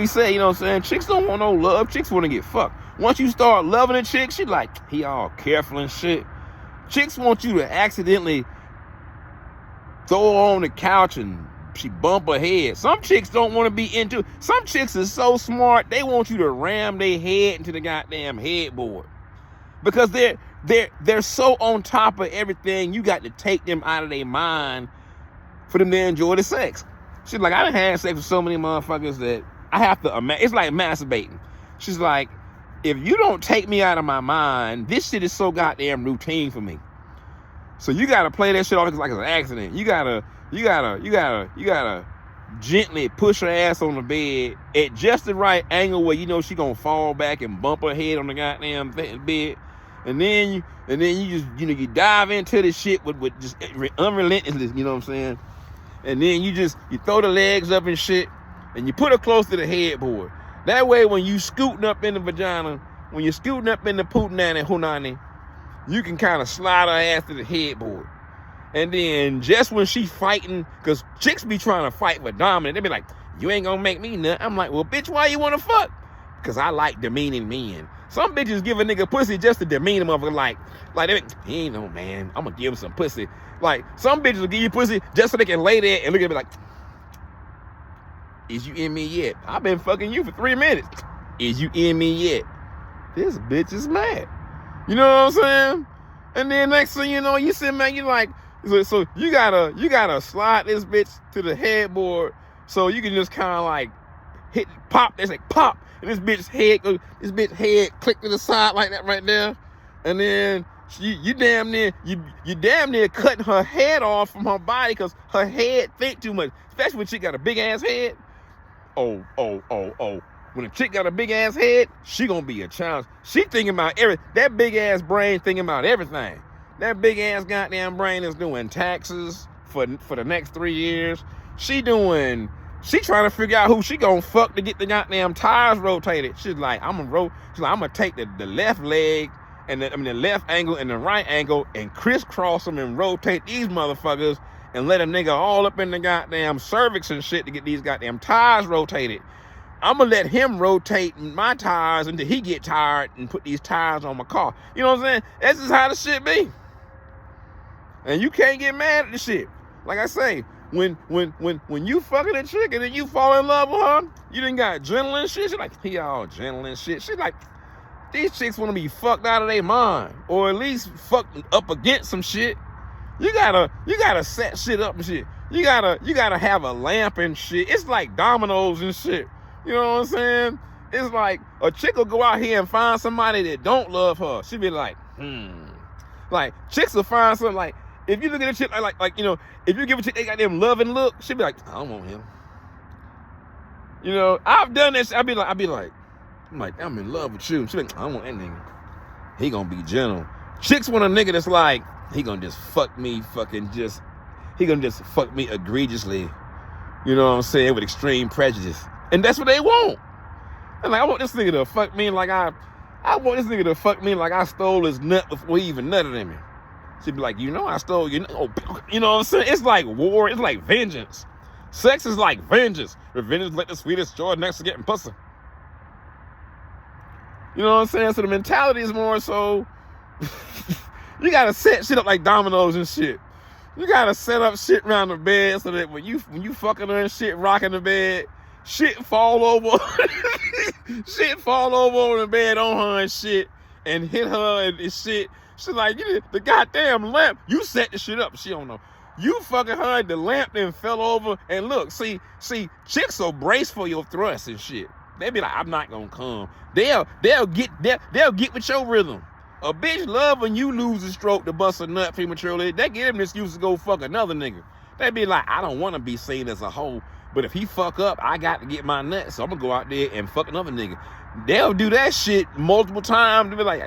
We say, you know what I'm saying? Chicks don't want no love. Chicks want to get fucked. Once you start loving a chick, she like, he all careful and shit. Chicks want you to accidentally throw her on the couch and she bump her head. Some chicks don't want to be into it. Some chicks are so smart, they want you to ram their head into the goddamn headboard. Because they're so on top of everything, you got to take them out of their mind for them to enjoy the sex. She's like, I done had sex with so many motherfuckers that I have to, it's like masturbating. She's like, if you don't take me out of my mind, this shit is so goddamn routine for me. So you gotta play that shit off like it's an accident. You gotta gently push her ass on the bed at just the right angle where you know she gonna fall back and bump her head on the goddamn bed. And then you just, you know, you dive into this shit with just unrelentlessness, you know what I'm saying? And then you throw the legs up and shit, and you put her close to the headboard. That way, when you scooting up in the vagina, when you're scooting up in the poontang hunani, you can kind of slide her ass to the headboard. And then just when she fighting, because chicks be trying to fight for dominant, they be like, you ain't gonna make me nut. I'm like, well, bitch, why you want to fuck? Because I like demeaning men. Some bitches give a nigga pussy just to demean a motherfucker, like he ain't no man, I'm gonna give him some pussy. Like, some bitches will give you pussy just so they can lay there and look at me like, is you in me yet? I've been fucking you for 3 minutes. Is you in me yet? This bitch is mad. You know what I'm saying? And then next thing you know, you sit man, you like, so you gotta slide this bitch to the headboard so you can just kind of like hit pop. They say pop, and this bitch head click to the side like that right there, and then you damn near cutting her head off from her body because her head think too much, especially when she got a big ass head. Oh. When a chick got a big ass head, she gonna be a challenge. She thinking about that big ass brain thinking about everything. That big ass goddamn brain is doing taxes for the next 3 years. She trying to figure out who she gonna fuck to get the goddamn tires rotated. She's like, I'm gonna take the left leg and the left ankle and the right ankle and crisscross them and rotate these motherfuckers and let a nigga all up in the goddamn cervix and shit to get these goddamn tires rotated. I'm gonna let him rotate my tires until he get tired and put these tires on my car. You know what I'm saying? That's just how the shit be. And you can't get mad at the shit. Like I say, when you fucking a chick and then you fall in love with her, you done got adrenaline shit. She's like, he all adrenaline shit. She's like, these chicks want to be fucked out of their mind, or at least fucked up against some shit. You gotta set shit up and shit. You gotta have a lamp and shit. It's like dominoes and shit. You know what I'm saying? It's like a chick will go out here and find somebody that don't love her. She'll be like, Like, chicks will find something like, if you look at a chick like you know, if you give a chick they got them loving look, she'll be like, I don't want him. You know, I've done this. I'm in love with you. She'll be like, I don't want that nigga. He gonna be gentle. Chicks want a nigga that's like, he gonna just fuck me egregiously. You know what I'm saying? With extreme prejudice. And that's what they want. And like, I want this nigga to fuck me like I stole his nut before he even nutted in me. She'd be like, you know I stole your nut. Oh, you know what I'm saying? It's like war. It's like vengeance. Sex is like vengeance. Revenge is like the sweetest joy next to getting pussy. You know what I'm saying? So the mentality is more so, you gotta set shit up like dominoes and shit. You gotta set up shit around the bed so that when you fucking her and shit, rocking the bed, shit fall over. Shit fall over on the bed on her and shit, and hit her and shit. She's like, the goddamn lamp. You set the shit up. She don't know. You fucking her and the lamp then fell over. And look, see, chicks will brace for your thrust and shit. They be like, I'm not gonna come. They'll get with your rhythm. A bitch love when you lose a stroke to bust a nut prematurely. They give them an excuse to go fuck another nigga. They be like, I don't want to be seen as a hoe, but if he fuck up, I got to get my nut, so I'm gonna go out there and fuck another nigga. They'll do that shit multiple times. They be like,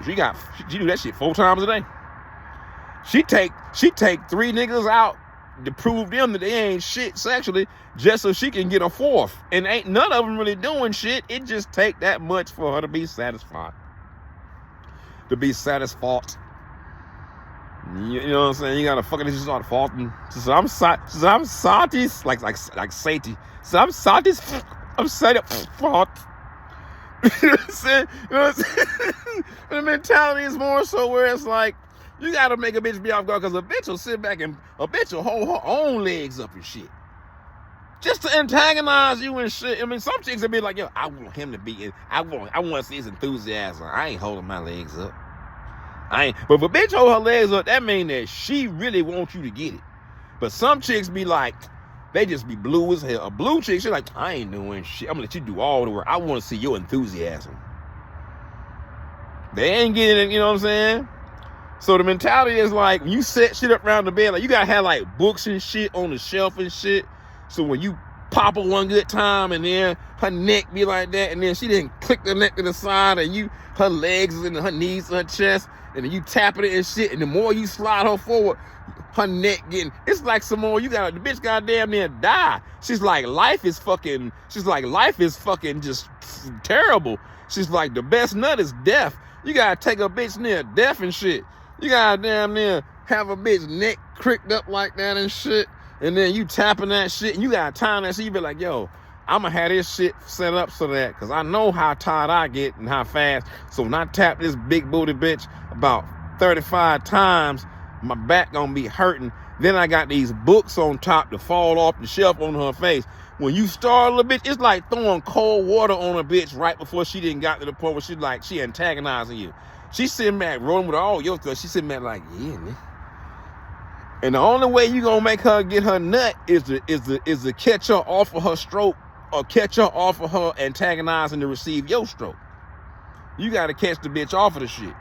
she do that shit 4 times a day. She take 3 niggas out to prove them that they ain't shit sexually, just so she can get a 4th. And ain't none of them really doing shit. It just take that much for her to be satisfied. To be satisfied. You know what I'm saying? You gotta fucking just start faulting. So I'm Satis, like Sati. So I'm Satis. I'm saying fuck. You know what I'm saying? You know what I'm saying? The mentality is more so where it's like, you gotta make a bitch be off guard, because a bitch will sit back and a bitch will hold her own legs up and shit, just to antagonize you and shit. I mean, some chicks will be like, yo, I want him to be in, I want to see his enthusiasm. I ain't holding my legs up. But if a bitch hold her legs up, that mean that she really wants you to get it. But some chicks be like, they just be blue as hell. A blue chick, she like, I ain't doing shit. I'm gonna let you do all the work. I want to see your enthusiasm. They ain't getting it, you know what I'm saying? So the mentality is like, when you set shit up around the bed, like you gotta have like books and shit on the shelf and shit. So when you pop her one good time and then her neck be like that, and then she didn't click the neck to the side, and her legs is in her knees and her chest, and then you tapping it and shit, and the more you slide her forward, her neck getting, it's like some more, the bitch goddamn near die. She's like, life is fucking just terrible. She's like, the best nut is death. You gotta take a bitch near death and shit. You gotta damn near have a bitch neck cricked up like that and shit, and then you tapping that shit, and you gotta time that shit. You be like, yo, I'ma have this shit set up so that, cause I know how tired I get and how fast. So when I tap this big booty bitch about 35 times, my back gonna be hurting. Then I got these books on top to fall off the shelf on her face. When you startle a bitch, it's like throwing cold water on a bitch right before she didn't got to the point where she antagonizing you. She's sitting back rolling with all your stuff. She's sitting back like, yeah, man. And the only way you gonna make her get her nut is to catch her off of her stroke, or catch her off of her antagonizing to receive your stroke. You gotta catch the bitch off of the shit.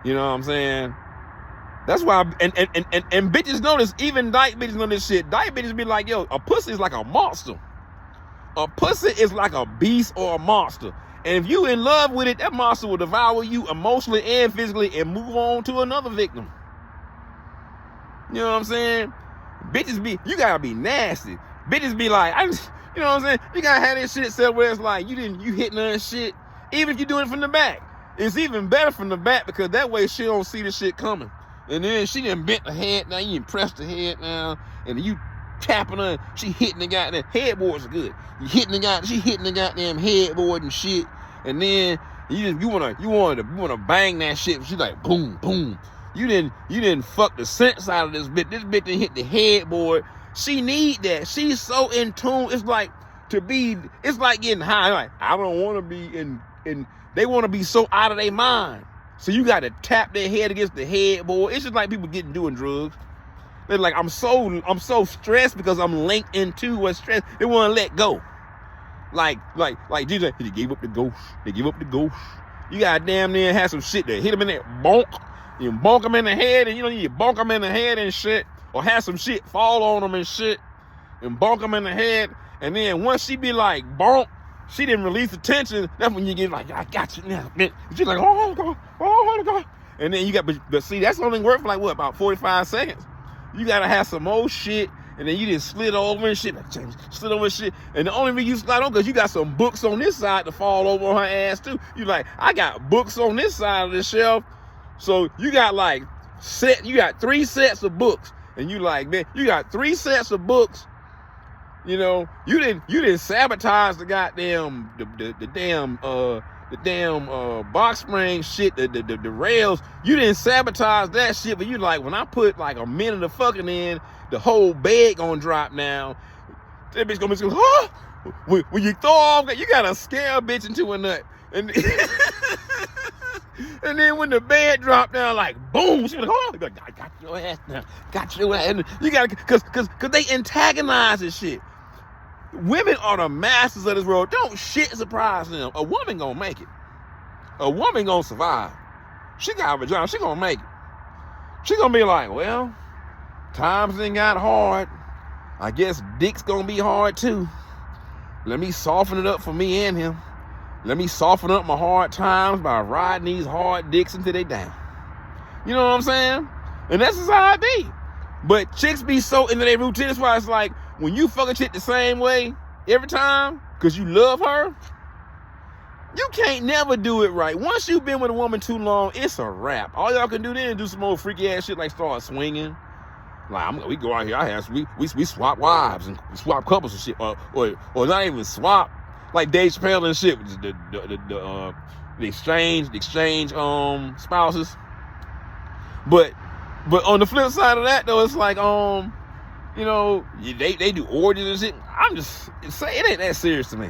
You know what I'm saying? That's why, and bitches know this, even dyke bitches know this shit. Dyke bitches be like, yo, a pussy is like a monster. A pussy is like a beast or a monster. And if you in love with it, that monster will devour you emotionally and physically and move on to another victim. You know what I'm saying? Bitches you gotta be nasty. Bitches be like, you know what I'm saying? You gotta have this shit set where it's like, you hitting her and shit, even if you doing it from the back. It's even better from the back, because that way she don't see the shit coming. And then she done bent the head now, you press the head now, and you tapping her, she hitting the goddamn headboards are good. She hitting the goddamn headboard and shit. And then you wanna bang that shit. She's like boom, boom. You didn't fuck the sense out of this bitch. This bitch didn't hit the headboard. She need that. She's so in tune. It's like getting high. Like, I don't wanna be in they wanna be so out of their mind. So you got to tap their head against the headboard. It's just like people doing drugs. They're like, I'm so stressed because I'm linked into what's stress. They want to let go. Like Jesus, they gave up the ghost. They give up the ghost. You got to damn near have some shit that hit them in that bonk. You bonk them in the head, and you bonk them in the head and shit. Or have some shit fall on them and shit. And bonk them in the head. And then once she be like, bonk, she didn't release the tension. That's when you get like, I got you now, man. She's like, oh God, oh God. And then you got, but see, that's only work for like what, about 45 seconds. You gotta have some old shit, and then you just slid over and shit, like James, slid over and shit. And the only reason you slide on, because you got some books on this side to fall over on her ass too. You like, I got books on this side of the shelf. So you got like you got 3 sets of books, and you like, man, you got 3 sets of books. You know, you didn't sabotage the goddamn the damn box spring shit, the rails. You didn't sabotage that shit, but you like, when I put like a minute of fucking in, the whole bed gonna drop now. That bitch gonna be like, huh? When you throw off, you gotta scare a bitch into a nut. And and then when the bed dropped down, like boom, she was like, oh, I got your ass now, got your ass. And you gotta, cause they antagonize this shit. Women are the masters of this world. Don't shit surprise them. A woman gonna make it. A woman gonna survive. She got a vagina. She gonna make it. She gonna be like, well, times done got hard. I guess dick's gonna be hard too. Let me soften it up for me and him. Let me soften up my hard times by riding these hard dicks until they down. You know what I'm saying? And that's just how it be. But chicks be so into their routine. That's why it's like, when you fuck a chick the same way every time, because you love her, you can't never do it right. Once you've been with a woman too long, it's a wrap. All y'all can do then is do some old freaky ass shit like start swinging, Like we go out here, our house, we swap wives and swap couples and shit, or not even swap, like Dave Chappelle and shit, the exchange spouses. But on the flip side of that though, it's like you know, they do orgies and shit. I'm just saying it ain't that serious to me.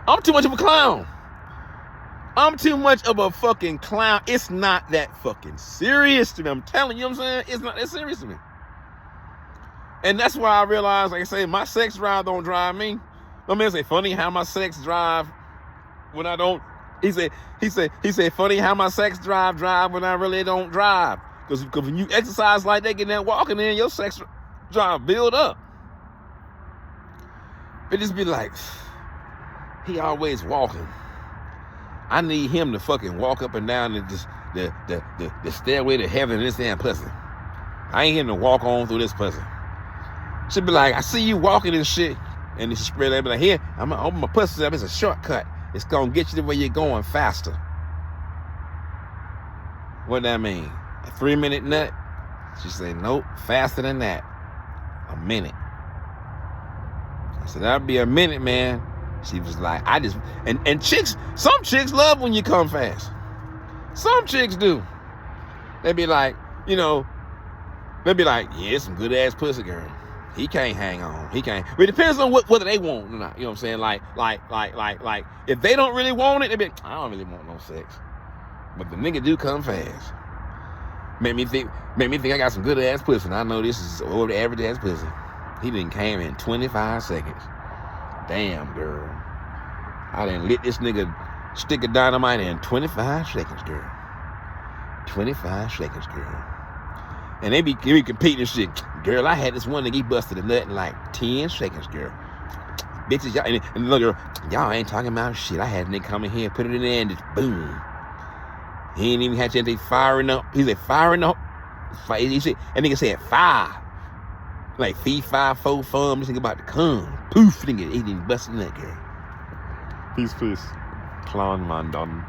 I'm too much of a clown. I'm too much of a fucking clown. It's not that fucking serious to me. I'm telling you what I'm saying? It's not that serious to me. And that's why I realized, like I say, my sex drive don't drive me. My man say, funny how my sex drive when I don't. He said, funny how my sex drive when I really don't drive. Because when you exercise like that, getting that walking in, your sex drive build up. It just be like, he always walking. I need him to fucking walk up and down the stairway to heaven in this damn pussy. I ain't him to walk on through this pussy. She'd be like, I see you walking and shit. And then she spread that, be like, here, I'm gonna open my pussy up. It's a shortcut. It's gonna get you to where you're going faster. What that mean? A 3-minute nut? She said, nope, faster than that. A minute. I said, that'd be a minute, man. She was like, and chicks, some chicks love when you come fast. Some chicks do. They be like, you know, they be like, yeah, some good ass pussy, girl. He can't hang on. He can't. But it depends on whether they want or not. You know what I'm saying? Like, if they don't really want it, they be like, I don't really want no sex. But the nigga do come fast. Made me think I got some good ass pussy. And I know this is over the average ass pussy. He done came in 25 seconds. Damn, girl. I done lit this nigga stick of dynamite in 25 seconds, girl. 25 seconds, girl. And they be competing and shit. Girl, I had this one nigga, he busted a nut in like 10 seconds, girl. Bitches, y'all, and the girl, y'all ain't talking about shit. I had a nigga come in here, put it in there, and just boom. He ain't even had to say firing up. He said firing up. He said, and nigga said fire. Like fee, 5, 4, fun. This nigga about to come. Poof, nigga, he didn't bust a nut, girl. Peace. Clown man done.